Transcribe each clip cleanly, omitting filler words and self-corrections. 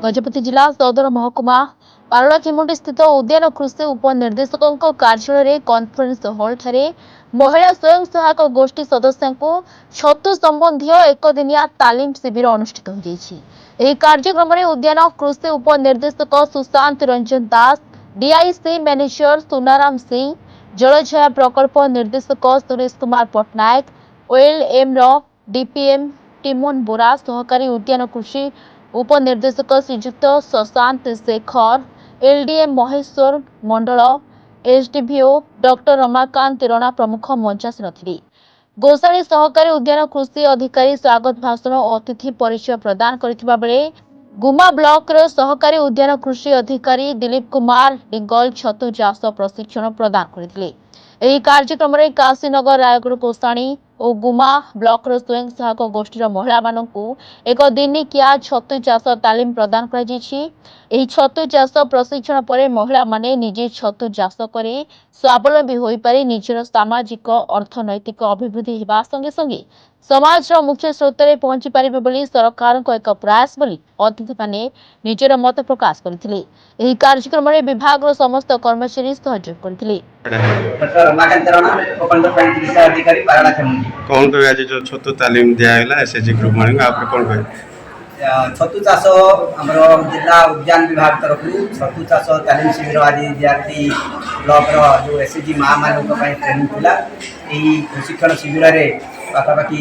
गजपति जिला सदर महकुमा पारलाखेमुंडी स्थित उद्यान कृषि उपनिर्देशकों कार्यालय कॉन्फ्रेंस हॉल ठारे महिला स्वयं सहायक गोष्ठी सदस्यों छतु संबंधी एक दिनिया तालीम शिविर अनुष्ठित हो कार्यक्रम में उद्यान कृषि उपनिर्देशक सुशांत रंजन दास, डीआईसी मैनेजर सुनाराम सिंह, जलछाया प्रकल्प निर्देशक सुरेश कुमार पट्टनायक, ओएलएम डीपीएम टिमोन बोरा, सहकारी उद्यान कृषि उपनिर्देशक Shriyukta Shashant Shekhar, LDM Maheshwar Mandal, SDVO doctor Ramakant Rana प्रमुख मंचासीन थे। गोसाणी सहकारी उद्यान कृषि अधिकारी स्वागत भाषण और अतिथि परिचय प्रदान करथिबा बेले गुमा ब्लॉक रो सहकारी उद्यान कृषि अधिकारी दिलीप कुमार डिंगल छतु चाष प्रशिक्षण प्रदान करथिले। एही कार्यक्रम में काशीनगर, रायगढ़, गोसाणी और गुमा ब्लॉक रो स्वयं सहायक गोष्ठी महिला मानकु एक दिनिकिया छतु चाष तालीम प्रदान करा जायछि। एही छतु चाष प्रशिक्षण पर महिला माने निजे छतु चाष करे स्वावलंबी होई पारि निजर सामाजिक अर्थनैतिक अभिवृद्धि हेबा संगे संगे समाज मुख्य स्रोत में पहुंची पारिबे बोली सरकार एक प्रयास बोली अतिथि माने निजर मत प्रकाश करथिले। एही कार्यक्रम में विभाग रो समस्त कर्मचारी सहयोग करथिले। कौन कहे आज जो छतु तालीम दिया है एसएचजी ग्रुप माने आप कौन कहे छतु चाष आमर जिला उद्यान विभाग तरफ छतु चाष तालीम शिविर आज दियाती ब्लॉक जो एसएचजी माँ मान ट्रेनिंग थिला। यही प्रशिक्षण शिविर में पाखापाखि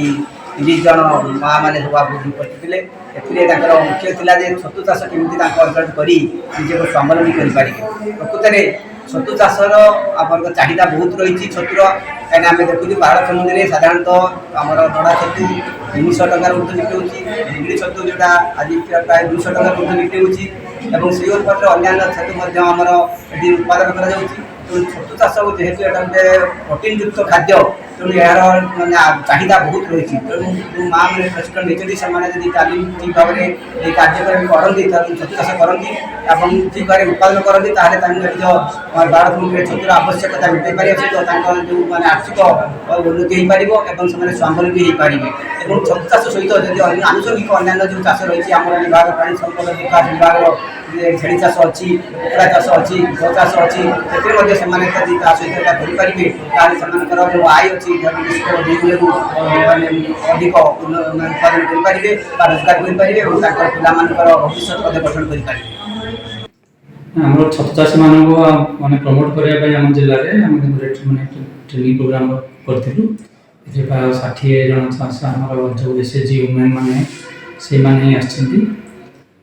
30 जन माँ मैंने सब उपस्थित थे। मुख्य थिला जे छतु चाष केमती अंचल कर निजे स्वावलंबी करें। प्रकृत में छतु चाषर आम चाहिदा बहुत रही छतुर कहीं आम देखुँ पारलाखेमुंडी में साधारणतः आम नड़ा छतु 300 टकर ऊर्ध बिक्री होती। इंग्ली छतु जोटा आज प्राय 200 टकर ऊर्ध बिक्री होती। सीओर पटे अन्य छतु आमर ये उत्पादन कर छतु चाष जेहेतु यहाँ गोटे प्रोटीन युक्त खाद्य तेणु यार मानने चाहिदा बहुत रही। तेणु जो माँ मैंने प्रशिक्षण नहीं से तालीम ठीक भाव में ये कार्यक्रम करती छतु चाष करती ठीक भाव में उत्पादन करती बारह छतुर आवश्यकता मिटाई पारे तो जो मैंने आर्थिक उन्नति हो पार से स्वावलंबी हो पारे। छतु चाष सहित जब आनुषंगिक अन्य जो चाष रही आम विभाग प्राणी संपद विकास विभाग छेड़ी चाष अच्छी, कुकुड़ा चाष अच्छी, गो चाष अच्छी से करेंगे जो आय अच्छी अधिक उत्पादन करेंगे रोजगार करेंगे और पिला भविष्य गठन करेंगे। आम छतु चाषी मानक माने प्रमोट करने आम जिले में ट्रेनिंग प्रोग्राम करूँ। 60 जन आम जो एसएचजी वुमेन मैंने से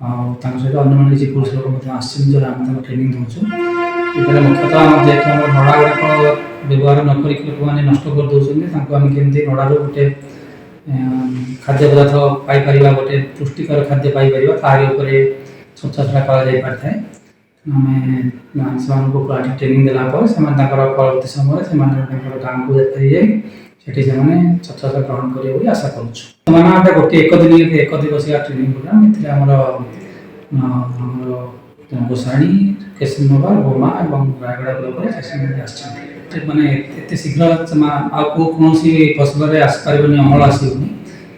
सहित अन्य किसी पुरुष लोग जो आम ट्रेनिंग दूसरे मुख्यतः आम जेहतु नड़ा गुड़ाक व्यवहार नक लोक मैंने नष्ट कर दौरान आम केमती नड़ार गोटे खाद्य पदार्थ पाइपर गोटे पुष्टिकर खाद्य पाइपर तारी छाछड़ा कर आम ट्रेनिंग देलापर से परवर्त समय से गाँव को सेठी से छाछ ग्रहण करेंगे आशा करुँ। गोटे एक दिवसीय ट्रेनिंग प्रोग्राम गोसाणी, केशनगर, गोमा और रायगढ़ ब्लॉक मैंने एत शीघ्र कौन फसल में आसपार अमल आसोनी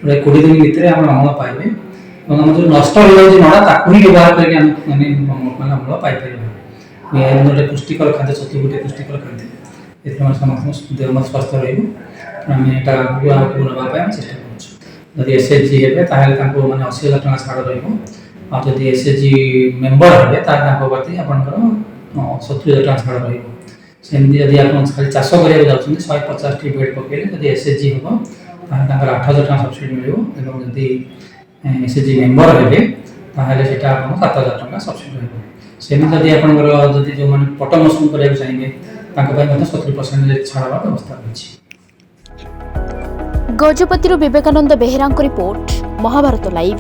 प्राय 20 दिन भितर अमल पाइबे और आम जो नष्ट हो जाए नड़ा ताकू ही व्यवहार करके अमल पाइपर। गोटे पुष्टिकर खाद्य छतु गोटे पुष्टिकर खाद्य ये समस्त देह स्वास्थ्य रहा नापी चेष्टा करुँ। एसएचजी हे मैंने 80,000 टका छाड़ रही एसएचजी मेम्बर हे प्रति आपंकर 70,000 टका छाड़ रही जदि आप खाली चाष कराया जाऊँ 150 टी बेड पकड़े जब एसएचजी हम 8,000 टका सब्सिडी मिले एसएचजी मेम्बर हे ताहले सेटा आपन 7,000 टका सब्सिडी रही सेम जदि आपंकर जो मैंने पट मशरूम कराया चाहिए 70% छाड़ व्यवस्था रही। Gajapati Vivekananda Behera report, Mahabharat live.